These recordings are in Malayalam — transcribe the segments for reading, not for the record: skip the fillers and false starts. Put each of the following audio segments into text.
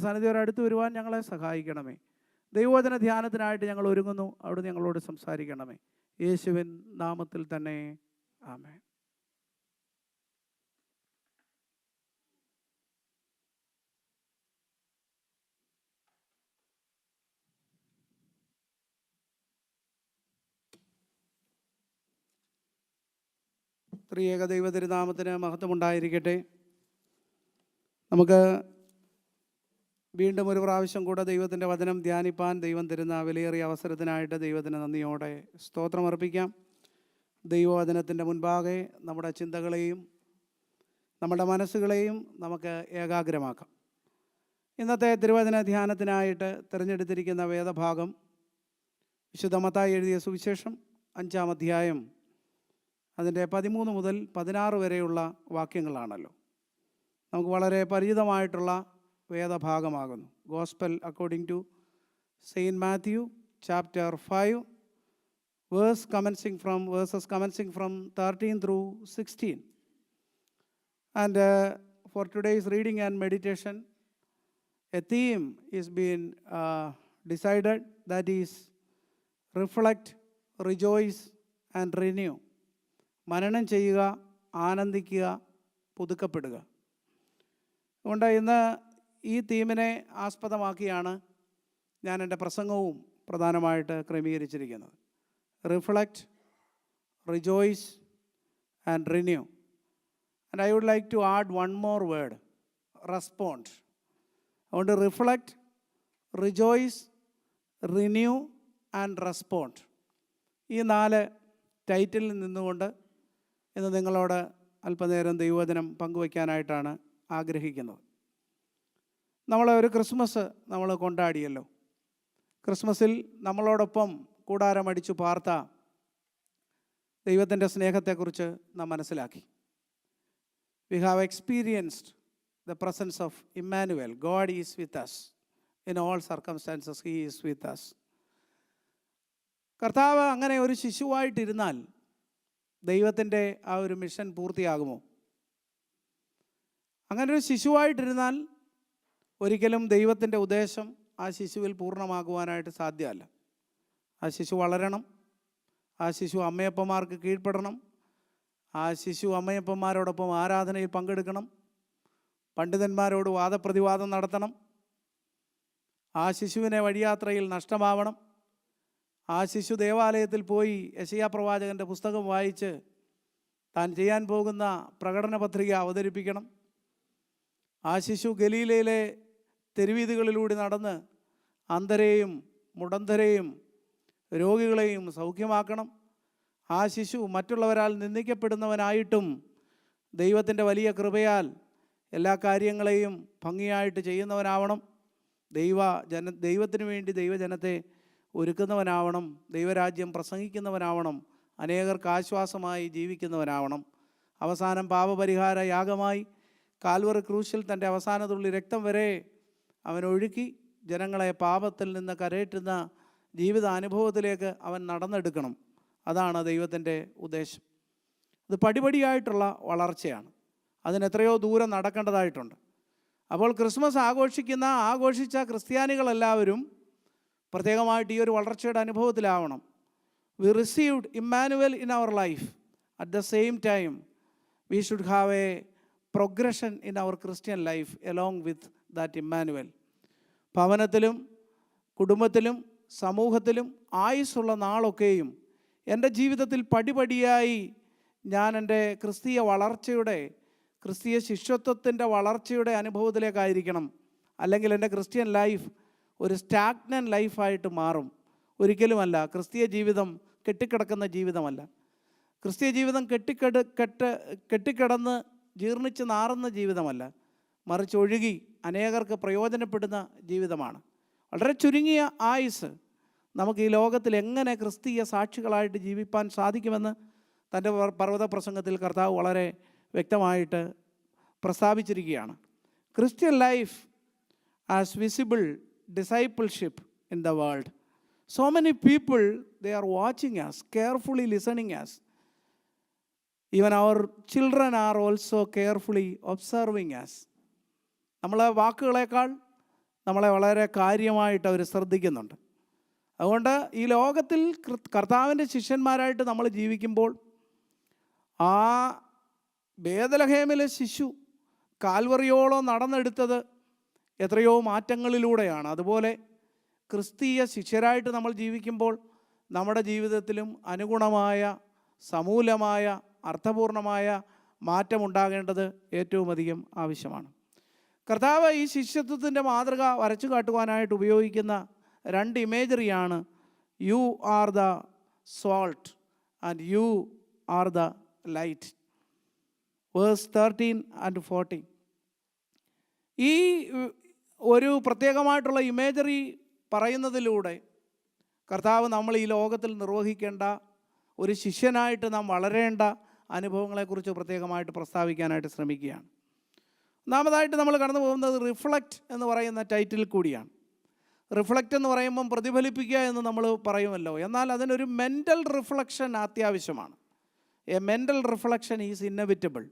സന്നിധിയോട് അടുത്ത് വരുവാൻ ഞങ്ങളെ സഹായിക്കണമേ. ദൈവവചന ധ്യാനത്തിനായിട്ട് ഞങ്ങൾ ഒരുങ്ങുന്നു. അവിടുന്ന് ഞങ്ങളോട് സംസാരിക്കണമേ. യേശുവിൻ നാമത്തിൽ തന്നെ ആമേൻ. ത്രിയേക ദൈവ തിരുനാമത്തിന് മഹത്വമുണ്ടായിരിക്കട്ടെ. നമുക്ക് വീണ്ടും ഒരു പ്രാവശ്യം കൂടെ ദൈവത്തിൻ്റെ വചനം ധ്യാനിപ്പാൻ ദൈവം തരുന്ന വിലയേറിയ അവസരത്തിനായിട്ട് ദൈവത്തിന് നന്ദിയോടെ സ്തോത്രമർപ്പിക്കാം. ദൈവവചനത്തിൻ്റെ മുൻപാകെ നമ്മുടെ ചിന്തകളെയും നമ്മുടെ മനസ്സുകളെയും നമുക്ക് ഏകാഗ്രമാക്കാം. ഇന്നത്തെ തിരുവചന ധ്യാനത്തിനായിട്ട് തിരഞ്ഞെടുത്തിരിക്കുന്ന വേദഭാഗം വിശുദ്ധ മത്തായി എഴുതിയ സുവിശേഷം 5-ാം അധ്യായം അതിൻ്റെ 13 മുതൽ 16 വരെയുള്ള വാക്യങ്ങളാണല്ലോ. നമുക്ക് വളരെ പരിചിതമായിട്ടുള്ള വേദഭാഗമാകുന്നു. Gospel according to Saint Matthew chapter 5 verses commencing from 13 through 16. And for today's reading and meditation, a theme is being decided, that is reflect, rejoice and renew. മനനം ചെയ്യുക, ആനന്ദിക്കുക, പുതുക്കപ്പെടുക. അതുകൊണ്ട് ഇന്ന് ഈ തീമിനെ ആസ്പദമാക്കിയാണ് ഞാൻ എൻ്റെ പ്രസംഗവും പ്രധാനമായിട്ട് ക്രമീകരിച്ചിരിക്കുന്നത്. Reflect, rejoice and renew. And I would like to add one more word, respond. അതുകൊണ്ട് reflect, rejoice, renew and respond, ഈ 4 ടൈറ്റിലിൽ നിന്നുകൊണ്ട് ഇന്ന് നിങ്ങളോട് അല്പനേരം ദൈവവചനം പങ്കുവയ്ക്കാനായിട്ടാണ് ആഗ്രഹിക്കുന്നത്. ഒരു ക്രിസ്മസ് നമ്മൾ കൊണ്ടാടിയല്ലോ. ക്രിസ്മസിൽ നമ്മളോടൊപ്പം കൂടാരമടിച്ചു പാർത്ത ദൈവത്തിൻ്റെ സ്നേഹത്തെക്കുറിച്ച് നാം മനസ്സിലാക്കി. We have experienced the presence of Emmanuel. God is with us in all circumstances. He is with us. കർത്താവ് അങ്ങനെ ഒരു ശിശുവായിട്ടിരുന്നാൽ ദൈവത്തിൻ്റെ ആ ഒരു മിഷൻ പൂർത്തിയാകുമോ? അങ്ങനെ ഒരു ശിശുവായിട്ടിരുന്നാൽ ഒരിക്കലും ദൈവത്തിൻ്റെ ഉദ്ദേശം ആ ശിശുവിൽ പൂർണ്ണമാകുവാനായിട്ട് സാധ്യമല്ല. ആ ശിശു വളരണം, ആ ശിശു അമ്മയപ്പന്മാർക്ക് കീഴ്പ്പെടണം, ആ ശിശു അമ്മയപ്പന്മാരോടൊപ്പം ആരാധനയിൽ പങ്കെടുക്കണം, പണ്ഡിതന്മാരോട് വാദപ്രതിവാദം നടത്തണം, ആ ശിശുവിനെ വഴിയാത്രയിൽ നഷ്ടമാവണം, ആ ശിശു ദേവാലയത്തിൽ പോയി യെശയ്യാ പ്രവാചകൻ്റെ പുസ്തകം വായിച്ച് താൻ ചെയ്യാൻ പോകുന്ന പ്രകടന പത്രിക അവതരിപ്പിക്കണം, ആ ശിശു ഗലീലയിലെ തെരുവീഥികളിലൂടെ നടന്ന് അന്ധരെയും മുടന്തരെയും രോഗികളെയും സൗഖ്യമാക്കണം, ആ ശിശു മറ്റുള്ളവരാൽ നിന്ദിക്കപ്പെടുന്നവനായിട്ടും ദൈവത്തിൻ്റെ വലിയ കൃപയാൽ എല്ലാ കാര്യങ്ങളെയും ഭംഗിയായിട്ട് ചെയ്യുന്നവനാവണം, ദൈവത്തിന് വേണ്ടി ദൈവജനത്തെ ഒരുക്കുന്നവനാവണം, ദൈവരാജ്യം പ്രസംഗിക്കുന്നവനാവണം, അനേകർക്ക് ആശ്വാസമായി ജീവിക്കുന്നവനാവണം. അവസാനം പാപപരിഹാര യാഗമായി കാൽവറി ക്രൂശിൽ തൻ്റെ അവസാന തുള്ളി രക്തം വരെ അവൻ ഒഴുക്കി ജനങ്ങളെ പാപത്തിൽ നിന്ന് കരയേറ്റുന്ന ജീവിതാനുഭവത്തിലേക്ക് അവൻ നടന്നെടുക്കണം. അതാണ് ദൈവത്തിൻ്റെ ഉദ്ദേശം. ഇത് പടിപടിയായിട്ടുള്ള വളർച്ചയാണ്. അതിനെത്രയോ ദൂരം നടക്കേണ്ടതായിട്ടുണ്ട്. അപ്പോൾ ക്രിസ്മസ് ആഘോഷിച്ച ക്രിസ്ത്യാനികളെല്ലാവരും പ്രത്യേകമായിട്ട് ഈ ഒരു വളർച്ചയുടെ അനുഭവത്തിലാവണം. We received Emmanuel in our life. At the same time we should have a progression in our Christian life along with that Emmanuel. ഭവനത്തിലും കുടുംബത്തിലും സമൂഹത്തിലും ആയുസ്സുള്ള നാളൊക്കെയും എൻ്റെ ജീവിതത്തിൽ പടിപടിയായി ഞാൻ എൻ്റെ ക്രിസ്തീയ വളർച്ചയുടെ, ക്രിസ്തീയ ശിഷ്യത്വത്തിൻ്റെ വളർച്ചയുടെ അനുഭവത്തിലേക്കായിരിക്കണം. അല്ലെങ്കിൽ എൻ്റെ ക്രിസ്ത്യൻ ലൈഫ് ഒരു സ്റ്റാഗ്നൻ്റ് ലൈഫായിട്ട് മാറും. ഒരിക്കലുമല്ല. ക്രിസ്തീയ ജീവിതം കെട്ടിക്കിടക്കുന്ന ജീവിതമല്ല. ക്രിസ്തീയ ജീവിതം കെട്ടിക്കിടന്ന് ജീർണിച്ച് നാറുന്ന ജീവിതമല്ല, മറിച്ച് ഒഴുകി അനേകർക്ക് പ്രയോജനപ്പെടുന്ന ജീവിതമാണ്. വളരെ ചുരുങ്ങിയ ആയുസ് നമുക്ക് ഈ ലോകത്തിൽ എങ്ങനെ ക്രിസ്തീയ സാക്ഷികളായിട്ട് ജീവിപ്പാൻ സാധിക്കുമെന്ന് തൻ്റെ പർവ്വത പ്രസംഗത്തിൽ കർത്താവ് വളരെ വ്യക്തമായിട്ട് പ്രസ്താവിച്ചിരിക്കുകയാണ്. Christian life as visible discipleship in the world. So many people, they are watching us, carefully listening us. Even our children are also carefully observing us. നമ്മളെ വാക്കുകളേക്കാൾ നമ്മളെ വളരെ കാര്യമായിട്ട് അവർ ശ്രദ്ധിക്കുന്നുണ്ട്. അതുകൊണ്ട് ഈ ലോകത്തിൽ കർത്താവിൻ്റെ ശിഷ്യന്മാരായിട്ട് നമ്മൾ ജീവിക്കുമ്പോൾ ആ ബേഥലഹേമിലെ ശിശു കാൽവറിയോളം നടന്നെടുത്തത് എത്രയോ മാറ്റങ്ങളിലൂടെയാണ്. അതുപോലെ ക്രിസ്തീയ ശിഷ്യരായിട്ട് നമ്മൾ ജീവിക്കുമ്പോൾ നമ്മുടെ ജീവിതത്തിലും അനുഗുണമായ, സമൂലമായ, അർത്ഥപൂർണമായ മാറ്റമുണ്ടാകേണ്ടത് ഏറ്റവും അധികം ആവശ്യമാണ്. കർത്താവ് ഈ ശിഷ്യത്വത്തിൻ്റെ മാതൃക വരച്ചു കാട്ടുവാനായിട്ട് ഉപയോഗിക്കുന്ന 2 ഇമേജറിയാണ് you are the salt and you are the light. Verse 13 and 14. ഈ ഒരു പ്രത്യേകമായിട്ടുള്ള ഇമേജറി പറയുന്നതിലൂടെ കർത്താവ് നമ്മൾ ഈ ലോകത്തിൽ നിർവഹിക്കേണ്ട, ഒരു ശിഷ്യനായിട്ട് നാം വളരേണ്ട അനുഭവങ്ങളെക്കുറിച്ച് പ്രത്യേകമായിട്ട് പ്രസ്താവിക്കാനായിട്ട് ശ്രമിക്കുകയാണ്. ഒന്നാമതായിട്ട് നമ്മൾ കടന്നു പോകുന്നത് റിഫ്ലക്റ്റ് എന്ന് പറയുന്ന ടൈറ്റിൽ കൂടിയാണ്. റിഫ്ലക്റ്റ് എന്ന് പറയുമ്പം പ്രതിഫലിപ്പിക്കുക എന്ന് നമ്മൾ പറയുമല്ലോ, എന്നാൽ അതിനൊരു മെൻ്റൽ റിഫ്ലക്ഷൻ അത്യാവശ്യമാണ്. A mental reflection is inevitable.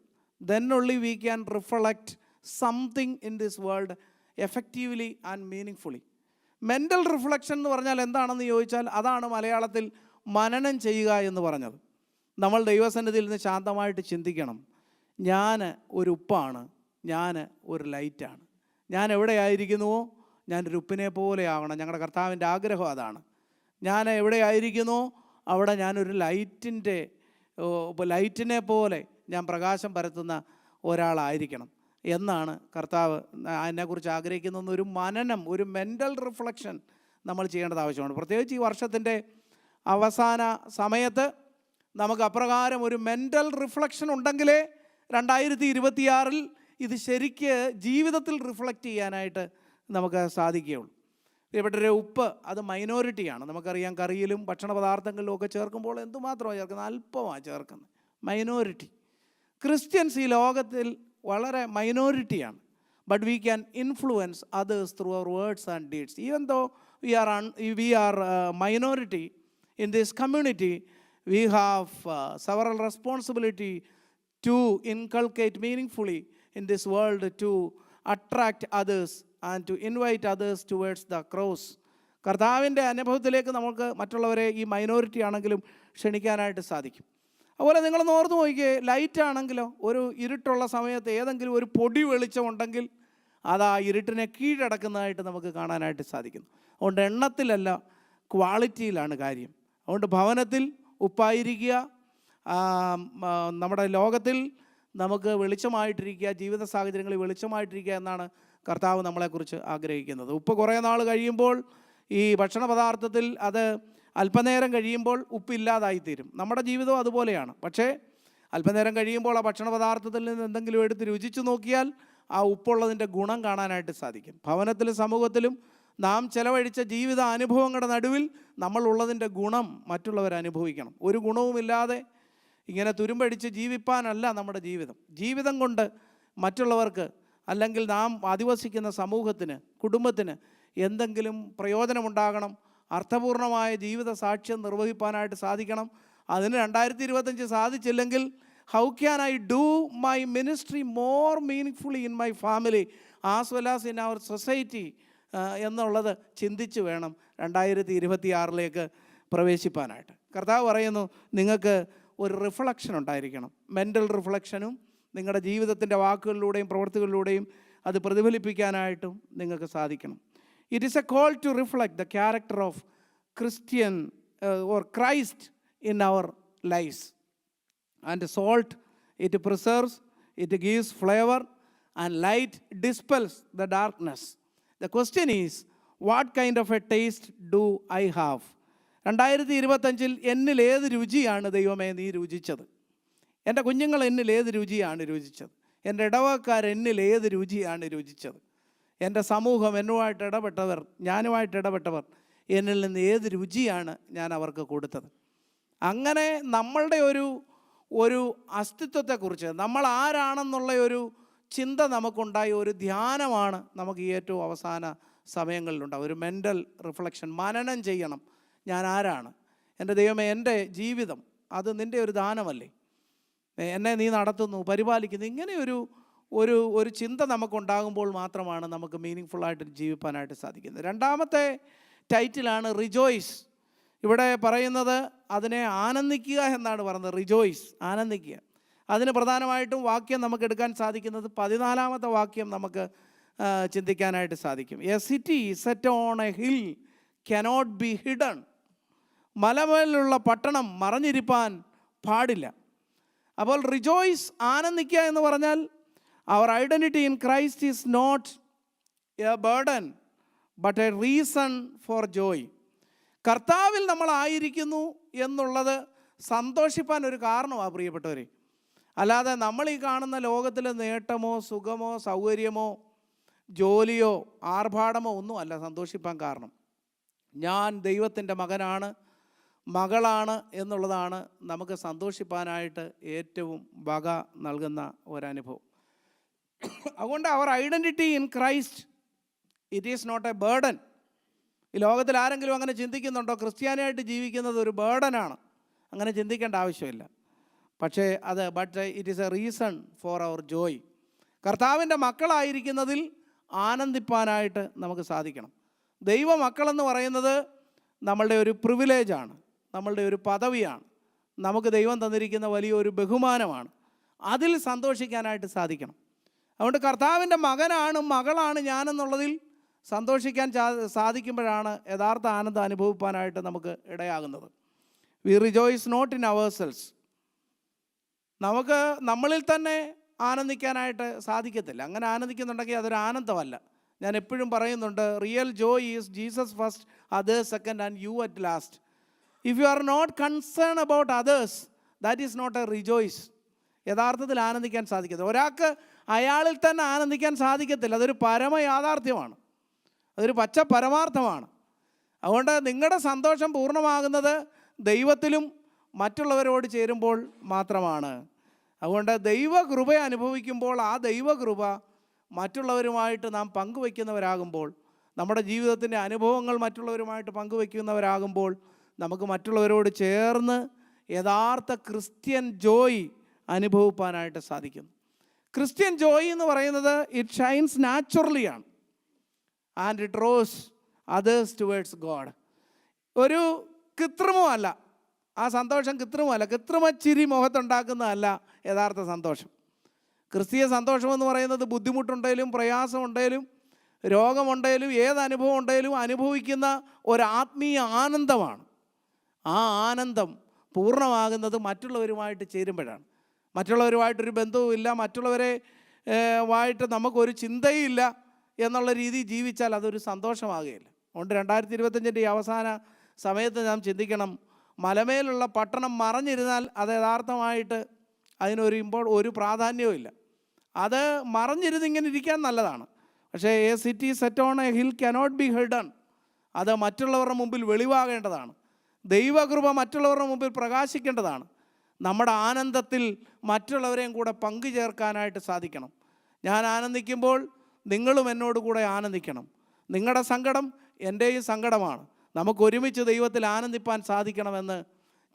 Then only we can reflect something in this world effectively and meaning. Mental reflection എന്ന് പറഞ്ഞാൽ എന്താണെന്ന് ചോദിച്ചാൽ അതാണ് മലയാളത്തിൽ മനനം ചെയ്യുക എന്ന് പറഞ്ഞത്. നമ്മൾ ദൈവസന്നിധിയിൽ നിന്ന് ശാന്തമായിട്ട് ചിന്തിക്കണം. ഞാൻ ഒരു ഉപ്പാണ്, ഞാൻ ഒരു ലൈറ്റാണ്. ഞാൻ എവിടെയായിരിക്കുന്നുവോ ഞാനൊരു ഉപ്പിനെ പോലെ ആവണം. ഞങ്ങളുടെ കർത്താവിൻ്റെ ആഗ്രഹം അതാണ്. ഞാൻ എവിടെയായിരിക്കുന്നുവോ അവിടെ ഞാനൊരു ലൈറ്റിനെ പോലെ ഞാൻ പ്രകാശം പരത്തുന്ന ഒരാളായിരിക്കണം എന്നാണ് കർത്താവ് അതിനെക്കുറിച്ച് ആഗ്രഹിക്കുന്ന ഒരു മനനം, ഒരു മെൻ്റൽ റിഫ്ലക്ഷൻ നമ്മൾ ചെയ്യേണ്ടത് ആവശ്യമാണ്. പ്രത്യേകിച്ച് ഈ വർഷത്തിൻ്റെ അവസാന സമയത്ത് നമുക്ക് അപ്രകാരം ഒരു മെൻ്റൽ റിഫ്ലക്ഷൻ ഉണ്ടെങ്കിലേ 2026 ഇത് ശരിക്ക് ജീവിതത്തിൽ റിഫ്ലക്റ്റ് ചെയ്യാനായിട്ട് നമുക്ക് സാധിക്കുകയുള്ളൂ. ഇവിടുത്തെ ഉപ്പ് അത് മൈനോറിറ്റിയാണ്. നമുക്കറിയാം, കറിയിലും ഭക്ഷണ പദാർത്ഥങ്ങളിലും ഒക്കെ ചേർക്കുമ്പോൾ എന്തുമാത്രമാണ് ചേർക്കുന്നത്? അല്പമാണ് ചേർക്കുന്നത്, മൈനോറിറ്റി. ക്രിസ്ത്യൻസ് ഈ ലോകത്തിൽ വളരെ മൈനോറിറ്റിയാണ്. But we can influence others through our words and deeds. Even though we are minority in this community, we have several responsibility to inculcate meaningfully in this world, to attract others and to invite others towards the cross. കർത്താവിൻ്റെ അനുഭവത്തിലേക്ക് നമുക്ക് മറ്റുള്ളവരെ ഈ മൈനോറിറ്റി ആണെങ്കിലും ക്ഷണിക്കാനായിട്ട് സാധിക്കും. അതുപോലെ നിങ്ങളൊന്ന് ഓർത്ത് നോക്കിയേ, ലൈറ്റ് ആണെങ്കിലോ ഒരു ഇരുട്ടുള്ള സമയത്ത് ഏതെങ്കിലും ഒരു പൊടി വെളിച്ചം ഉണ്ടെങ്കിൽ അത് ആ ഇരുട്ടിനെ കീഴടക്കുന്നതായിട്ട് നമുക്ക് കാണാനായിട്ട് സാധിക്കുന്നു. അതുകൊണ്ട് എണ്ണത്തിലല്ല, ക്വാളിറ്റിയിലാണ് കാര്യം. അതുകൊണ്ട് ഭവനത്തിൽ ഉപ്പായിരിക്കുക, നമ്മുടെ ലോകത്തിൽ നമുക്ക് വെളിച്ചമായിട്ടിരിക്കുക, ജീവിത സാഹചര്യങ്ങളിൽ വെളിച്ചമായിട്ടിരിക്കുക എന്നാണ് കർത്താവ് നമ്മളെക്കുറിച്ച് ആഗ്രഹിക്കുന്നത്. ഉപ്പ് കുറേ നാൾ കഴിയുമ്പോൾ ഈ ഭക്ഷണ പദാർത്ഥത്തിൽ അത് അല്പനേരം കഴിയുമ്പോൾ ഉപ്പില്ലാതായിത്തീരും. നമ്മുടെ ജീവിതവും അതുപോലെയാണ്. പക്ഷേ അല്പനേരം കഴിയുമ്പോൾ ആ ഭക്ഷണ പദാർത്ഥത്തിൽ നിന്ന് എന്തെങ്കിലും എടുത്ത് രുചിച്ച് നോക്കിയാൽ ആ ഉപ്പുള്ളതിൻ്റെ ഗുണം കാണാനായിട്ട് സാധിക്കും. ഭവനത്തിലും സമൂഹത്തിലും നാം ചെലവഴിച്ച ജീവിത അനുഭവങ്ങളുടെ നടുവിൽ നമ്മളുള്ളതിൻ്റെ ഗുണം മറ്റുള്ളവർ അനുഭവിക്കണം. ഒരു ഗുണവുമില്ലാതെ ഇങ്ങനെ തുരുമ്പടിച്ച് ജീവിപ്പാനല്ല നമ്മുടെ ജീവിതം. ജീവിതം കൊണ്ട് മറ്റുള്ളവർക്ക്, അല്ലെങ്കിൽ നാം അധിവസിക്കുന്ന സമൂഹത്തിന്, കുടുംബത്തിന് എന്തെങ്കിലും പ്രയോജനമുണ്ടാകണം. അർത്ഥപൂർണമായ ജീവിത സാക്ഷ്യം നിർവഹിപ്പാനായിട്ട് സാധിക്കണം. അതിന് 2025 സാധിച്ചില്ലെങ്കിൽ how can I do my ministry more meaningfully in my family as well as in our society എന്നുള്ളത് ചിന്തിച്ച് വേണം 2026 പ്രവേശിപ്പാനായിട്ട്. കർത്താവ് പറയുന്നു, നിങ്ങൾക്ക് ഒരു റിഫ്ലക്ഷൻ ഉണ്ടായിരിക്കണം. മെൻ്റൽ റിഫ്ലക്ഷനും നിങ്ങളുടെ ജീവിതത്തിൻ്റെ വാക്കുകളിലൂടെയും പ്രവൃത്തികളിലൂടെയും അത് പ്രതിഫലിപ്പിക്കാനായിട്ടും നിങ്ങൾക്ക് സാധിക്കണം. It is a call to reflect the character of Christian or Christ in our lives. And salt, it preserves, it gives flavor, and light dispels the darkness. The question is, what kind of a taste do I have? 2025 എന്നിൽ ഏത് രുചിയാണ് ദൈവമേ നീ രുചിച്ചത്? എൻ്റെ കുഞ്ഞുങ്ങൾ എന്നിൽ ഏത് രുചിയാണ് രുചിച്ചത്? എൻ്റെ ഇടവക്കാർ എന്നിൽ ഏത് രുചിയാണ് രുചിച്ചത്? എൻ്റെ സമൂഹം, ഞാനുമായിട്ട് ഇടപെട്ടവർ എന്നിൽ നിന്ന് ഏത് രുചിയാണ് ഞാൻ അവർക്ക് കൊടുത്തത്? അങ്ങനെ നമ്മളുടെ ഒരു അസ്തിത്വത്തെക്കുറിച്ച്, നമ്മൾ ആരാണെന്നുള്ള ഒരു ചിന്ത നമുക്കുണ്ടായ ഒരു ധ്യാനമാണ് നമുക്ക് ഈ ഏറ്റവും അവസാന സമയങ്ങളിലുണ്ടാവും. ഒരു മെൻ്റൽ റിഫ്ലക്ഷൻ, മനനം ചെയ്യണം. ഞാൻ ആരാണ്? എൻ്റെ ദൈവമേ, എൻ്റെ ജീവിതം അത് നിൻ്റെ ഒരു ദാനമല്ലേ? എന്നെ നീ നടത്തുന്നു, പരിപാലിക്കുന്നു. ഇങ്ങനെയൊരു ഒരു ചിന്ത നമുക്കുണ്ടാകുമ്പോൾ മാത്രമാണ് നമുക്ക് മീനിങ് ഫുള്ളായിട്ട് ജീവിപ്പാനായിട്ട് സാധിക്കുന്നത്. രണ്ടാമത്തെ ടൈറ്റിലാണ് റിജോയ്സ്. ഇവിടെ പറയുന്നത് അതിനെ ആനന്ദിക്കുക എന്നാണ് പറയുന്നത്. റിജോയ്സ്, ആനന്ദിക്കുക. അതിന് പ്രധാനമായിട്ടും വാക്യം നമുക്ക് എടുക്കാൻ സാധിക്കുന്നത് 14-ാമത്തെ വാക്യം നമുക്ക് ചിന്തിക്കാനായിട്ട് സാധിക്കും. A city set on a hill cannot be hidden. മലമേലുള്ള പട്ടണം മറഞ്ഞിരിപ്പാൻ പാടില്ല. അപ്പോൾ റിജോയ്സ്, ആനന്ദിക്കുക എന്ന് പറഞ്ഞാൽ our identity in Christ is not a burden but a reason for joy. കർത്താവിൽ നമ്മളായിരിക്കുന്നു എന്നുള്ളത് സന്തോഷിപ്പാൻ ഒരു കാരണമാണ് പ്രിയപ്പെട്ടവരെ. അല്ലാതെ നമ്മൾ ഈ കാണുന്ന ലോകത്തിലെ നേട്ടമോ സുഖമോ സൗകര്യമോ ജോലിയോ ആർഭാടമോ ഒന്നും അല്ല സന്തോഷിപ്പാൻ കാരണം. ഞാൻ ദൈവത്തിൻ്റെ മകനാണ്, മകളാണ് എന്നുള്ളതാണ് നമുക്ക് സന്തോഷിപ്പാനായിട്ട് ഏറ്റവും വക നൽകുന്ന ഒരനുഭവം. അതുകൊണ്ട് our identity in Christ it is not a burden. ഈ ലോകത്തിൽ ആരെങ്കിലും അങ്ങനെ ചിന്തിക്കുന്നുണ്ടോ? ക്രിസ്ത്യാനിയായിട്ട് ജീവിക്കുന്നത് ഒരു ബേർഡനാണ്. അങ്ങനെ ചിന്തിക്കേണ്ട ആവശ്യമില്ല. പക്ഷേ but it is a reason for our joy. കർത്താവിൻ്റെ മക്കളായിരിക്കുന്നതിൽ ആനന്ദിപ്പാനായിട്ട് നമുക്ക് സാധിക്കണം. ദൈവ മക്കളെന്ന് പറയുന്നത് നമ്മളുടെ ഒരു പ്രിവിലേജാണ്, നമ്മളുടെ ഒരു പദവിയാണ്, നമുക്ക് ദൈവം തന്നിരിക്കുന്ന വലിയൊരു ബഹുമാനമാണ്. അതിൽ സന്തോഷിക്കാനായിട്ട് സാധിക്കണം. അതുകൊണ്ട് കർത്താവിൻ്റെ മകനാണ്, മകളാണ് ഞാനെന്നുള്ളതിൽ സന്തോഷിക്കാൻ സാധിക്കുമ്പോഴാണ് യഥാർത്ഥ ആനന്ദം അനുഭവിപ്പാനായിട്ട് നമുക്ക് ഇടയാകുന്നത്. We rejoice not in ourselves. നമുക്ക് നമ്മളിൽ തന്നെ ആനന്ദിക്കാനായിട്ട് സാധിക്കത്തില്ല. അങ്ങനെ ആനന്ദിക്കുന്നുണ്ടെങ്കിൽ അതൊരു ആനന്ദമല്ല. ഞാൻ എപ്പോഴും പറയുന്നുണ്ട്, real joy is Jesus first, others second and you at last. If you are not concern about others, that is not a rejoice. യഥാർത്ഥത്തിൽ ആനന്ദിക്കാൻ സാധിക്കത്തില്ല. ഒരാൾക്ക് അയാളിൽ തന്നെ ആനന്ദിക്കാൻ സാധിക്കത്തില്ല. അതൊരു പരമ യാഥാർത്ഥ്യമാണ്, അതൊരു പച്ച പരമാർത്ഥമാണ്. അതുകൊണ്ട് നിങ്ങളുടെ സന്തോഷം പൂർണ്ണമാകുന്നത് ദൈവത്തിലും മറ്റുള്ളവരോട് ചേരുമ്പോൾ മാത്രമാണ്. അതുകൊണ്ട് ദൈവകൃപ അനുഭവിക്കുമ്പോൾ ആ ദൈവകൃപ മറ്റുള്ളവരുമായിട്ട് നാം പങ്കുവയ്ക്കുന്നവരാകുമ്പോൾ, നമ്മുടെ ജീവിതത്തിൻ്റെ അനുഭവങ്ങൾ മറ്റുള്ളവരുമായിട്ട് പങ്കുവയ്ക്കുന്നവരാകുമ്പോൾ നമുക്ക് മറ്റുള്ളവരോട് ചേർന്ന് യഥാർത്ഥ ക്രിസ്ത്യൻ ജോയ് അനുഭവിപ്പാനായിട്ട് സാധിക്കും. ക്രിസ്ത്യൻ ജോയ് എന്ന് പറയുന്നത് ഇറ്റ് ഷൈൻസ് നാച്ചുറലി ആണ് and it rose others towards God. ഒരു കൃത്രിമമല്ല ആ സന്തോഷം, കൃത്രിമമല്ല, കൃത്രിമച്ചിരി മുഖത്തുണ്ടാക്കുന്നതല്ല യഥാർത്ഥ സന്തോഷം. ക്രിസ്തീയ സന്തോഷമെന്ന് പറയുന്നത് ബുദ്ധിമുട്ടുണ്ടെങ്കിലും പ്രയാസമുണ്ടെങ്കിലും രോഗമുണ്ടെങ്കിലും ഏതനുഭവം ഉണ്ടെങ്കിലും അനുഭവിക്കുന്ന ഒരാത്മീയ ആനന്ദമാണ്. ആ ആനന്ദം പൂർണ്ണമാകുന്നത് മറ്റുള്ളവരുമായിട്ട് ചേരുമ്പോഴാണ്. മറ്റുള്ളവരുമായിട്ടൊരു ബന്ധവുമില്ല, മറ്റുള്ളവരെ വായിട്ട് നമുക്കൊരു ചിന്തയില്ല എന്നുള്ള രീതിയിൽ ജീവിച്ചാൽ അതൊരു സന്തോഷമാകുകയില്ല. അതുകൊണ്ട് 2025 ഈ അവസാന സമയത്ത് നാം ചിന്തിക്കണം, മലമേലുള്ള പട്ടണം മറഞ്ഞിരുന്നാൽ അത് യഥാർത്ഥമായിട്ട് ഒരു പ്രാധാന്യവും ഇല്ല. അത് മറഞ്ഞിരുന്ന് ഇങ്ങനെ ഇരിക്കാൻ നല്ലതാണ്. പക്ഷേ A city set on a hill cannot be hidden. അത് മറ്റുള്ളവരുടെ മുമ്പിൽ വെളിവാകേണ്ടതാണ്. ദൈവകൃപ മറ്റുള്ളവരുടെ മുമ്പിൽ പ്രകാശിക്കേണ്ടതാണ്. നമ്മുടെ ആനന്ദത്തിൽ മറ്റുള്ളവരെയും കൂടെ പങ്കുചേർക്കാനായിട്ട് സാധിക്കണം. ഞാൻ ആനന്ദിക്കുമ്പോൾ നിങ്ങളും എന്നോട് കൂടെ ആനന്ദിക്കണം. നിങ്ങളുടെ സങ്കടം എൻ്റെയും സങ്കടമാണ്. നമുക്കൊരുമിച്ച് ദൈവത്തിൽ ആനന്ദിപ്പാൻ സാധിക്കണമെന്ന്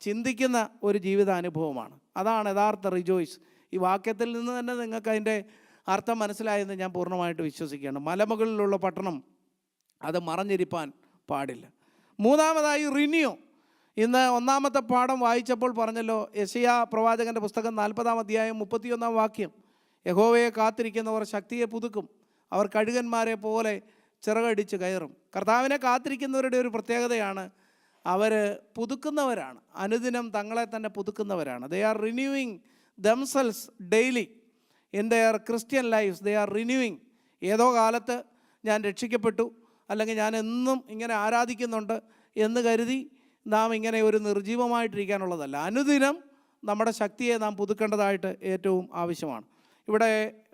ചിന്തിക്കുന്ന ഒരു ജീവിതാനുഭവമാണ്. അതാണ് യഥാർത്ഥ റിജോയ്സ്. ഈ വാക്യത്തിൽ നിന്ന് തന്നെ നിങ്ങൾക്ക് അതിൻ്റെ അർത്ഥം മനസ്സിലായെന്ന് ഞാൻ പൂർണ്ണമായിട്ട് വിശ്വസിക്കുകയാണ്. മലമുകളിലുള്ള പട്ടണം അത് മറഞ്ഞിരിപ്പാൻ പാടില്ല. മൂന്നാമതായി റിന്യൂ. ഇന്ന് ഒന്നാമത്തെ പാഠം വായിച്ചപ്പോൾ പറഞ്ഞല്ലോ, യെശയ്യാ പ്രവാചകൻ്റെ പുസ്തകം 40-ാം അധ്യായം 31-ാം വാക്യം, യഹോവയെ കാത്തിരിക്കുന്നവർ ശക്തിയെ പുതുക്കും, അവർ കഴുകന്മാരെ പോലെ ചിറകടിച്ച് കയറും. കർത്താവിനെ കാത്തിരിക്കുന്നവരുടെ ഒരു പ്രത്യേകതയാണ്, അവർ പുതുക്കുന്നവരാണ്, അനുദിനം തങ്ങളെ തന്നെ പുതുക്കുന്നവരാണ്. They are renewing themselves daily in their Christian lives. They are renewing. ഏതോ കാലത്ത് ഞാൻ രക്ഷിക്കപ്പെട്ടു, അല്ലെങ്കിൽ ഞാൻ എന്നും ഇങ്ങനെ ആരാധിക്കുന്നുണ്ട് എന്ന് കരുതി നാം ഇങ്ങനെ ഒരു നിർജീവമായിട്ടിരിക്കാനുള്ളതല്ല. അനുദിനം നമ്മുടെ ശക്തിയെ നാം പുതുക്കേണ്ടതായിട്ട് ഏറ്റവും ആവശ്യമാണ്. ഇവിടെ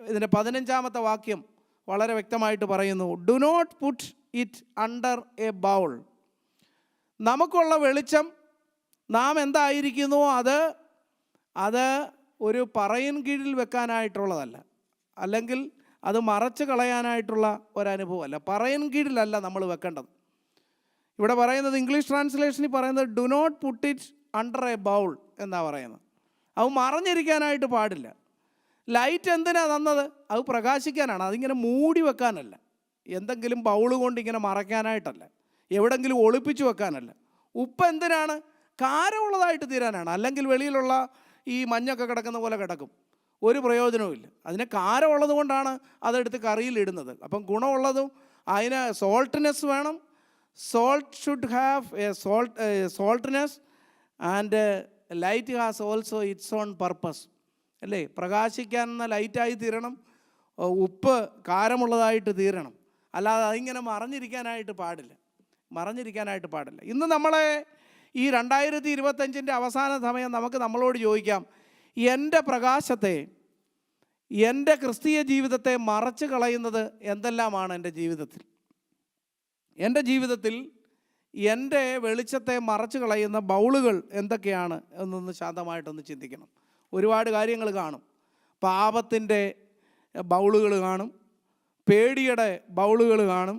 ഇതിൻ്റെ 15-ാമത്തെ വാക്യം വളരെ വ്യക്തമായിട്ട് പറയുന്നു, do not put it under a bowl. നമുക്കുള്ള വെളിച്ചം നാം എന്തായിരിക്കുന്നുവോ അത് ഒരു പറയിൻ കീഴിൽ വെക്കാനായിട്ടുള്ളതല്ല, അല്ലെങ്കിൽ അത് മറച്ച് കളയാനായിട്ടുള്ള ഒരനുഭവമല്ല. പറയിൻ കീഴിലല്ല നമ്മൾ വെക്കേണ്ടത്. ഇവിടെ പറയുന്നത്, ഇംഗ്ലീഷ് ട്രാൻസ്ലേഷനിൽ പറയുന്നത് do not put it under a bowl എന്നാണ് പറയുന്നത്. അത് മറഞ്ഞിരിക്കാനായിട്ട് പാടില്ല. ലൈറ്റ് എന്തിനാണ് തന്നത്? അത് പ്രകാശിക്കാനാണ്. അതിങ്ങനെ മൂടി വെക്കാനല്ല, എന്തെങ്കിലും ബൗള് കൊണ്ട് ഇങ്ങനെ മറയ്ക്കാനായിട്ടല്ല, എവിടെങ്കിലും ഒളിപ്പിച്ചു വെക്കാനല്ല. ഉപ്പ് എന്തിനാണ്? കാരമുള്ളതായിട്ട് തീരാനാണ്. അല്ലെങ്കിൽ വെളിയിലുള്ള ഈ മഞ്ഞൊക്കെ കിടക്കുന്ന പോലെ കിടക്കും, ഒരു പ്രയോജനവുമില്ല. അതിന് കാരമുള്ളത് കൊണ്ടാണ് അതെടുത്ത് കറിയിലിടുന്നത്. അപ്പം ഗുണമുള്ളതും അതിന് സോൾട്ട്നെസ് വേണം. Salt should have a saltness and light has also its own purpose, അല്ലേ? പ്രകാശിക്കാവുന്ന ലൈറ്റായി തീരണം, ഉപ്പ് കാരമുള്ളതായിട്ട് തീരണം. അല്ലാതെ അതിങ്ങനെ മറഞ്ഞിരിക്കാനായിട്ട് പാടില്ല. ഇന്ന് നമ്മളെ ഈ 2025 അവസാന സമയം നമുക്ക് നമ്മളോട് ചോദിക്കാം, എൻ്റെ പ്രകാശത്തെ, എൻ്റെ ക്രിസ്തീയ ജീവിതത്തെ മറച്ചു കളയുന്നത് എന്തെല്ലാമാണ് എൻ്റെ ജീവിതത്തിൽ? എൻ്റെ വെളിച്ചത്തെ മറച്ചു കളയുന്ന ബൗളുകൾ എന്തൊക്കെയാണ് എന്നൊന്ന് ശാന്തമായിട്ടൊന്ന് ചിന്തിക്കണം. ഒരുപാട് കാര്യങ്ങൾ കാണും. പാപത്തിൻ്റെ ബൗളുകൾ കാണും, പേടിയുടെ ബൗളുകൾ കാണും,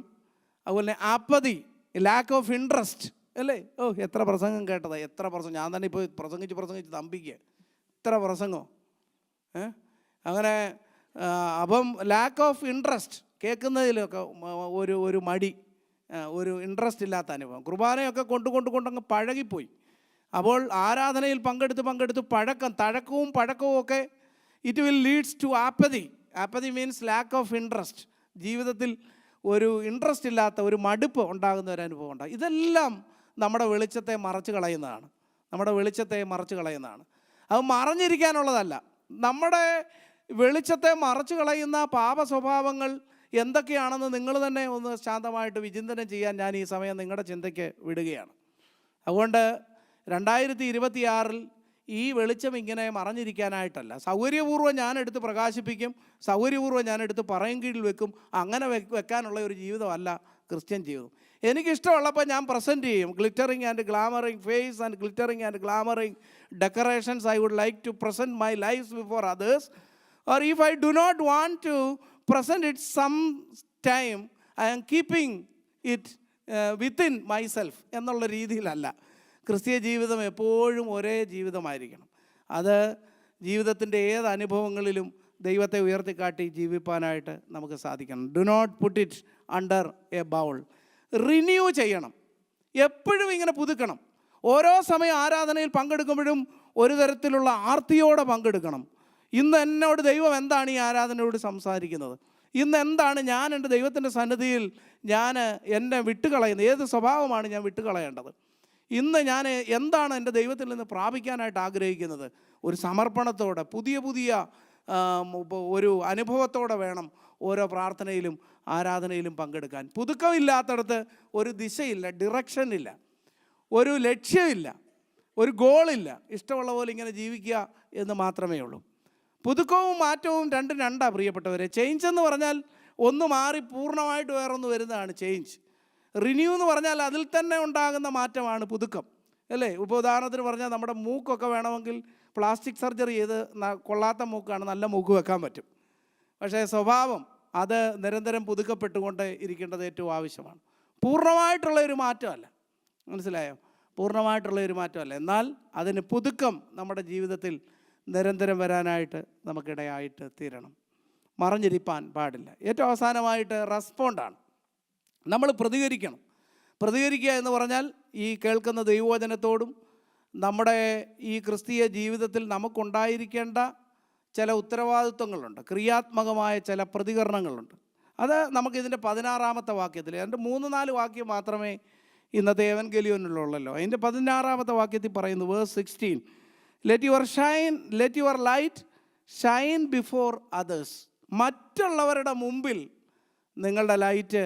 അതുപോലെ തന്നെ ആപ്പതി, ലാക്ക് ഓഫ് ഇൻട്രസ്റ്റ്, അല്ലേ? എത്ര പ്രസംഗം കേട്ടതാണ്, എത്ര പ്രസംഗം! ഞാൻ തന്നെ ഇപ്പോൾ പ്രസംഗിച്ച് തമ്പിക്കുക, ഇത്ര പ്രസംഗമോ അങ്ങനെ. അപ്പം ലാക്ക് ഓഫ് ഇൻട്രസ്റ്റ്, കേൾക്കുന്നതിലൊക്കെ ഒരു മടി, ഒരു ഇൻട്രസ്റ്റ് ഇല്ലാത്ത അനുഭവം. കുർബാനയൊക്കെ കൊണ്ടങ്ങ് പഴകിപ്പോയി. അപ്പോൾ ആരാധനയിൽ പങ്കെടുത്ത് തഴക്കവും പഴക്കവും ഒക്കെ it will leads to apathy. Apathy means lack of interest. ജീവിതത്തിൽ ഒരു ഇൻട്രസ്റ്റ് ഇല്ലാത്ത, ഒരു മടുപ്പ് ഉണ്ടാകുന്ന ഒരു അനുഭവം ഉണ്ടാകും. ഇതെല്ലാം നമ്മുടെ വെളിച്ചത്തെ മറച്ചു കളയുന്നതാണ്. അത് മറഞ്ഞിരിക്കാനുള്ളതല്ല. നമ്മുടെ വെളിച്ചത്തെ മറച്ചു കളയുന്ന പാപ സ്വഭാവങ്ങൾ എന്തൊക്കെയാണെന്ന് നിങ്ങൾ തന്നെ ഒന്ന് ശാന്തമായിട്ട് വിചിന്തനം ചെയ്യാൻ ഞാൻ ഈ സമയം നിങ്ങളുടെ ചിന്തയ്ക്ക് വിടുകയാണ്. അതുകൊണ്ട് 2026 ഈ വെളിച്ചം ഇങ്ങനെ മറഞ്ഞിരിക്കാനായിട്ടല്ല. സൗകര്യപൂർവ്വം ഞാനെടുത്ത് പ്രകാശിപ്പിക്കും, സൗകര്യപൂർവ്വം ഞാനെടുത്ത് പറയും കീഴിൽ വെക്കും, അങ്ങനെ വെക്കാനുള്ള ഒരു ജീവിതമല്ല ക്രിസ്ത്യൻ ജീവിതം. എനിക്കിഷ്ടമുള്ളപ്പോൾ ഞാൻ പ്രസൻറ്റ് ചെയ്യും. Glittering and glamoring face and glittering and glamoring decorations I would like to present my life before others. or if I do not want to present it some time, I am keeping it within myself എന്നുള്ള രീതിയിലല്ല. ക്രിസ്തീയ ജീവിതം എപ്പോഴും ഒരേ ജീവിതമായിരിക്കണം. അത് ജീവിതത്തിൻ്റെ ഏത് അനുഭവങ്ങളിലും ദൈവത്തെ ഉയർത്തിക്കാട്ടി ജീവിപ്പാനായിട്ട് നമുക്ക് സാധിക്കണം. Do not put it under a bowl. Renew ചെയ്യണം, എപ്പോഴും ഇങ്ങനെ പുതുക്കണം. ഓരോ സമയം ആരാധനയിൽ പങ്കെടുക്കുമ്പോഴും ഒരു തരത്തിലുള്ള ആർത്തിയോടെ പങ്കെടുക്കണം. ഇന്ന് എന്നോട് ദൈവം എന്താണ് ഈ ആരാധനയോട് സംസാരിക്കുന്നത്? ഇന്ന് എന്താണ് ഞാൻ എൻ്റെ ദൈവത്തിൻ്റെ സന്നിധിയിൽ എന്നെ വിട്ടുകളയുന്നത്? ഏത് സ്വഭാവമാണ് ഞാൻ വിട്ടുകളയേണ്ടത്? ഇന്ന് ഞാൻ എന്താണ് എൻ്റെ ദൈവത്തിൽ നിന്ന് പ്രാപിക്കാനായിട്ട് ആഗ്രഹിക്കുന്നത്? ഒരു സമർപ്പണത്തോടെ, പുതിയ ഒരു അനുഭവത്തോടെ വേണം ഓരോ പ്രാർത്ഥനയിലും ആരാധനയിലും പങ്കെടുക്കാൻ. പുതുക്കമില്ലാത്തടത്ത് ഒരു ദിശയില്ല, ഡിറക്ഷൻ ഇല്ല, ഒരു ലക്ഷ്യമില്ല, ഒരു ഗോളില്ല. ഇഷ്ടമുള്ള പോലെ ഇങ്ങനെ ജീവിക്കുക എന്ന് മാത്രമേ ഉള്ളൂ. പുതുക്കവും മാറ്റവും രണ്ടാണ് പ്രിയപ്പെട്ടവരെ. ചേഞ്ച് എന്ന് പറഞ്ഞാൽ ഒന്ന് മാറി പൂർണ്ണമായിട്ട് വേറൊന്ന് വരുന്നതാണ് ചേഞ്ച്. റിന്യൂ എന്ന് പറഞ്ഞാൽ അതിൽ തന്നെ ഉണ്ടാകുന്ന മാറ്റമാണ് പുതുക്കം, അല്ലേ? ഇപ്പോൾ ഉദാഹരണത്തിന് പറഞ്ഞാൽ നമ്മുടെ മൂക്കൊക്കെ വേണമെങ്കിൽ പ്ലാസ്റ്റിക് സർജറി ചെയ്ത് കൊള്ളാത്ത മൂക്കാണ് നല്ല മൂക്ക് വെക്കാൻ പറ്റും. പക്ഷേ സ്വഭാവം അത് നിരന്തരം പുതുക്കപ്പെട്ടുകൊണ്ട് ഇരിക്കേണ്ടത് ഏറ്റവും ആവശ്യമാണ്. പൂർണ്ണമായിട്ടുള്ള ഒരു മാറ്റമല്ല, മനസ്സിലായോ? പൂർണ്ണമായിട്ടുള്ള ഒരു മാറ്റമല്ല, എന്നാൽ അതിന് പുതുക്കം നമ്മുടെ ജീവിതത്തിൽ നിരന്തരം വരാനായിട്ട് നമുക്കിടയായിട്ട് തീരണം. മറഞ്ഞിരിപ്പാൻ പാടില്ല. ഏറ്റവും അവസാനമായിട്ട് റെസ്പോണ്ടാണ്. നമ്മൾ പ്രതികരിക്കണം. പ്രതികരിക്കുക എന്ന് പറഞ്ഞാൽ ഈ കേൾക്കുന്ന ദൈവവചനത്തോടും നമ്മുടെ ഈ ക്രിസ്തീയ ജീവിതത്തിൽ നമുക്കുണ്ടായിരിക്കേണ്ട ചില ഉത്തരവാദിത്വങ്ങളുണ്ട്, ക്രിയാത്മകമായ ചില പ്രതികരണങ്ങളുണ്ട്. അത് നമുക്കിതിൻ്റെ 16ാമത്തെ വാക്യത്തിൽ, എൻ്റെ 3-4 വാക്യം മാത്രമേ ഇന്നത്തെ എവൻഗേലിയോനിലുള്ളല്ലോ. അതിൻ്റെ 16ാമത്തെ വാക്യത്തിൽ പറയുന്നു, verse 16, let your light shine before others. മറ്റുള്ളവരുടെ മുമ്പിൽ നിങ്ങളുടെ ലൈറ്റ്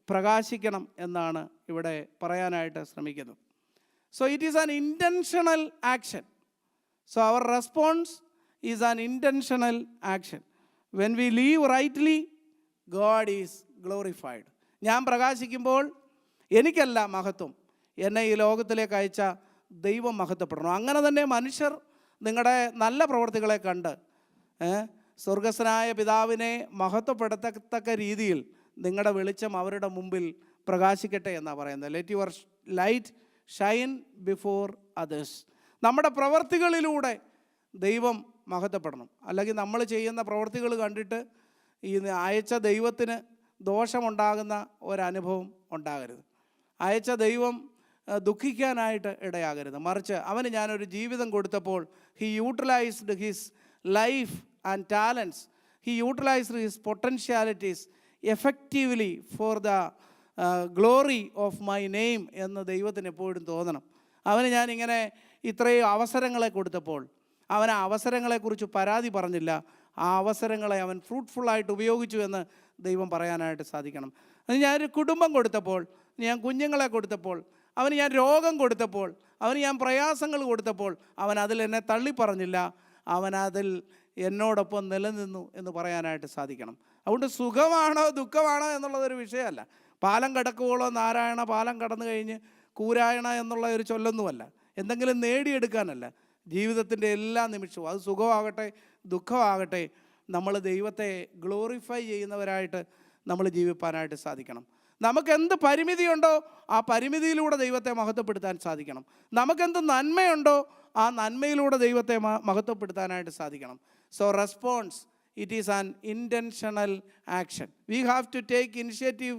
പ്രകാശിക്കണം എന്നാണ് ഇവിടെ പറയാനായിട്ട് ശ്രമിക്കുന്നത്. So it is an intentional action. So our response is an intentional action. When we live rightly, God is glorified. ഞാൻ പ്രകാശിക്കുമ്പോൾ എനിക്കല്ല മഹത്വം, എന്നെ ഈ ലോകത്തിലേക്ക് അയച്ച ദൈവം മഹത്വപ്പെടണം. അങ്ങനെ തന്നെ മനുഷ്യർ നിങ്ങളുടെ നല്ല പ്രവൃത്തികളെ കണ്ട് സ്വർഗസ്ഥനായ പിതാവിനെ മഹത്വപ്പെടുത്തത്തക്ക രീതിയിൽ നിങ്ങളുടെ വെളിച്ചം അവരുടെ മുമ്പിൽ പ്രകാശിക്കട്ടെ എന്നാണ് പറയുന്നത്. Let your light shine before others. നമ്മുടെ പ്രവർത്തികളിലൂടെ ദൈവം മഹത്വപ്പെടണം. അല്ലെങ്കിൽ നമ്മൾ ചെയ്യുന്ന പ്രവൃത്തികൾ കണ്ടിട്ട് ഈ അയച്ച ദൈവത്തിന് ദോഷമുണ്ടാകുന്ന ഒരനുഭവം ഉണ്ടാകരുത്. അയച്ച ദൈവം ദുഃഖിക്കാനായിട്ട് ഇടയാകരുത്. മറിച്ച് അവന് ഞാനൊരു ജീവിതം കൊടുത്തപ്പോൾ he utilised his life and talents, he utilised his potentialities effectively for the glory of my name എന്ന് ദൈവത്തിന് എപ്പോഴും തോന്നണം. അവന് ഞാനിങ്ങനെ ഇത്രയും അവസരങ്ങളെ കൊടുത്തപ്പോൾ അവൻ ആ അവസരങ്ങളെക്കുറിച്ച് പരാതി പറഞ്ഞില്ല. ആ അവസരങ്ങളെ അവൻ ഫ്രൂട്ട്ഫുള്ളായിട്ട് ഉപയോഗിച്ചു എന്ന് ദൈവം പറയാനായിട്ട് സാധിക്കണം. അത് ഞാനൊരു കുടുംബം കൊടുത്തപ്പോൾ, ഞാൻ കുഞ്ഞുങ്ങളെ കൊടുത്തപ്പോൾ, അവന് ഞാൻ രോഗം കൊടുത്തപ്പോൾ, അവന് ഞാൻ പ്രയാസങ്ങൾ കൊടുത്തപ്പോൾ അവൻ അതിൽ എന്നെ തള്ളിപ്പറഞ്ഞില്ല. അവൻ അതിൽ എന്നോടൊപ്പം നിലനിന്നു എന്ന് പറയാനായിട്ട് സാധിക്കണം. അതുകൊണ്ട് സുഖമാണോ ദുഃഖമാണോ എന്നുള്ളതൊരു വിഷയമല്ല. പാലം കടക്കുവോളോ നാരായണ, പാലം കടന്നു കഴിഞ്ഞ് കൂരായണ എന്നുള്ള ഒരു ചൊല്ലൊന്നുമല്ല. എന്തെങ്കിലും നേടിയെടുക്കാനല്ല. ജീവിതത്തിൻ്റെ എല്ലാ നിമിഷവും, അത് സുഖമാകട്ടെ ദുഃഖമാകട്ടെ, നമ്മൾ ദൈവത്തെ ഗ്ലോറിഫൈ ചെയ്യുന്നവരായിട്ട് നമ്മൾ ജീവിപ്പാനായിട്ട് സാധിക്കണം. നമുക്കെന്ത് പരിമിതിയുണ്ടോ ആ പരിമിതിയിലൂടെ ദൈവത്തെ മഹത്വപ്പെടുത്താൻ സാധിക്കണം. നമുക്കെന്ത് നന്മയുണ്ടോ ആ നന്മയിലൂടെ ദൈവത്തെ മഹത്വപ്പെടുത്താനായിട്ട് സാധിക്കണം. So response, it is an intentional action. We have to take initiative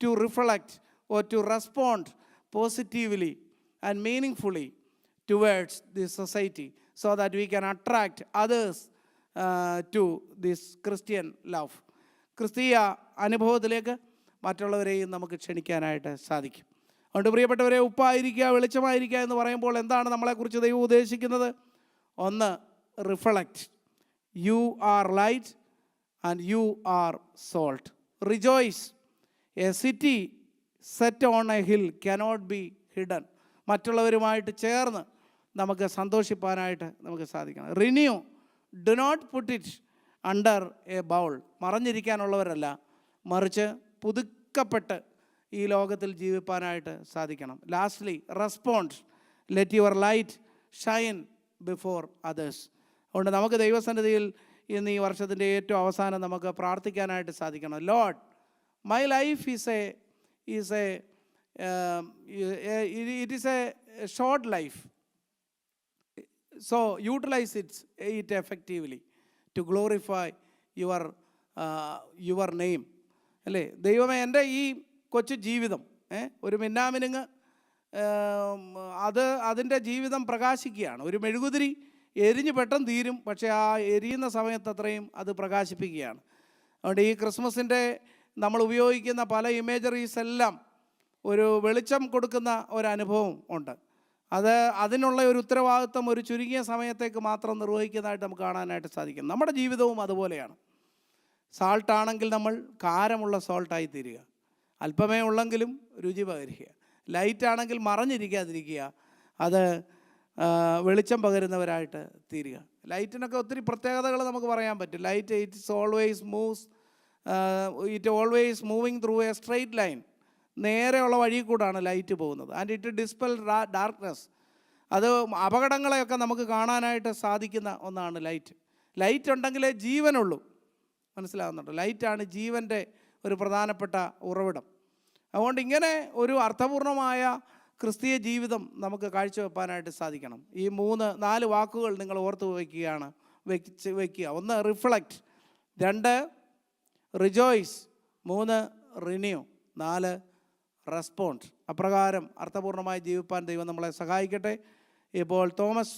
to reflect or to respond positively and meaningfully towards this society so that we can attract others to this Christian love. ക്രിസ്തീയ അനുഭവത്തിലേക്ക് മറ്റുള്ളവരെയും നമുക്ക് ക്ഷണിക്കാനായിട്ട് സാധിക്കും. അതുകൊണ്ട് പ്രിയപ്പെട്ടവരെ, ഉപ്പായിരിക്കുക വെളിച്ചമായിരിക്കുക എന്ന് പറയുമ്പോൾ എന്താണ് നമ്മളെക്കുറിച്ച് ദൈവം ഉദ്ദേശിക്കുന്നത്? ഒന്ന്, reflect. You are light and you are salt. Rejoice. A city set on a hill cannot be hidden. മറ്റുള്ളവരുമായിട്ട് ചേർന്ന് നമുക്ക് സന്തോഷിപ്പാനായിട്ട് നമുക്ക് സാധിക്കണം. Renew. Do not put it under a bowl. മറഞ്ഞിരിക്കാനുള്ളവരല്ല, മറിച്ച് പുതുക്കപ്പെട്ട് ഈ ലോകത്തിൽ ജീവിപ്പാനായിട്ട് സാധിക്കണം. Lastly, respond. Let your light shine before others. അതുകൊണ്ട് നമുക്ക് ദൈവസന്നിധിയിൽ ഇന്ന് ഈ വർഷത്തിൻ്റെ ഏറ്റവും അവസാനം നമുക്ക് പ്രാർത്ഥിക്കാനായിട്ട് സാധിക്കണം. Lord, my life is a short life, so utilize it effectively to glorify your name. അല്ലേ ദൈവമേ, എൻ്റെ ഈ കൊച്ചു ജീവിതം ഒരു മിന്നാമിനുങ്ങ് അതിൻ്റെ ജീവിതം പ്രകാശിക്കുകയാണ്. ഒരു മെഴുകുതിരി എരിഞ്ഞ് പെട്ടെന്ന് തീരും, പക്ഷേ ആ എരിയുന്ന സമയത്ത് അത്രയും അത് പ്രകാശിപ്പിക്കുകയാണ്. അതുകൊണ്ട് ഈ ക്രിസ്മസിൻ്റെ നമ്മൾ ഉപയോഗിക്കുന്ന പല ഇമേജറീസ് എല്ലാം ഒരു വെളിച്ചം കൊടുക്കുന്ന ഒരനുഭവം ഉണ്ട്. അതിനുള്ള ഒരു ഉത്തരവാദിത്വം ഒരു ചുരുങ്ങിയ സമയത്തേക്ക് മാത്രം നിർവഹിക്കുന്നതായിട്ട് നമുക്ക് കാണാനായിട്ട് സാധിക്കും. നമ്മുടെ ജീവിതവും അതുപോലെയാണ്. സാൾട്ടാണെങ്കിൽ നമ്മൾ കാരമുള്ള സോൾട്ടായി തീരുക, അല്പമേ ഉള്ളെങ്കിലും രുചി പകരുക. ലൈറ്റാണെങ്കിൽ മറഞ്ഞിരിക്കാതിരിക്കുക, അത് വെളിച്ചം പകരുന്നവരായിട്ട് തീരുക. ലൈറ്റിനൊക്കെ ഒത്തിരി പ്രത്യേകതകൾ നമുക്ക് പറയാൻ പറ്റും. Light it's always moves, it always moving through A straight line. നേരെയുള്ള വഴി കൂടാണ് ലൈറ്റ് പോകുന്നത്. And it dispel darkness. അത് അപകടങ്ങളെയൊക്കെ നമുക്ക് കാണാനായിട്ട് സാധിക്കുന്ന ഒന്നാണ് ലൈറ്റ്. ലൈറ്റ് ഉണ്ടെങ്കിലേ ജീവനുള്ളൂ. മനസ്സിലാകുന്നുണ്ടോ? ലൈറ്റാണ് ജീവൻ്റെ ഒരു പ്രധാനപ്പെട്ട ഉറവിടം. അതുകൊണ്ട് ഇങ്ങനെ ഒരു അർത്ഥപൂർണമായ ക്രിസ്തീയ ജീവിതം നമുക്ക് കാഴ്ചവെപ്പാനായിട്ട് സാധിക്കണം. ഈ 3-4 വാക്കുകൾ നിങ്ങൾ ഓർത്ത് വയ്ക്കുക. 1, റിഫ്ലക്റ്റ്. 2, റിജോയ്സ്. 3, റിന്യൂ. 4, റെസ്പോണ്ട്. അപ്രകാരം അർത്ഥപൂർണമായി ജീവിപ്പാൻ ദൈവം നമ്മളെ സഹായിക്കട്ടെ. ഇപ്പോൾ തോമസ്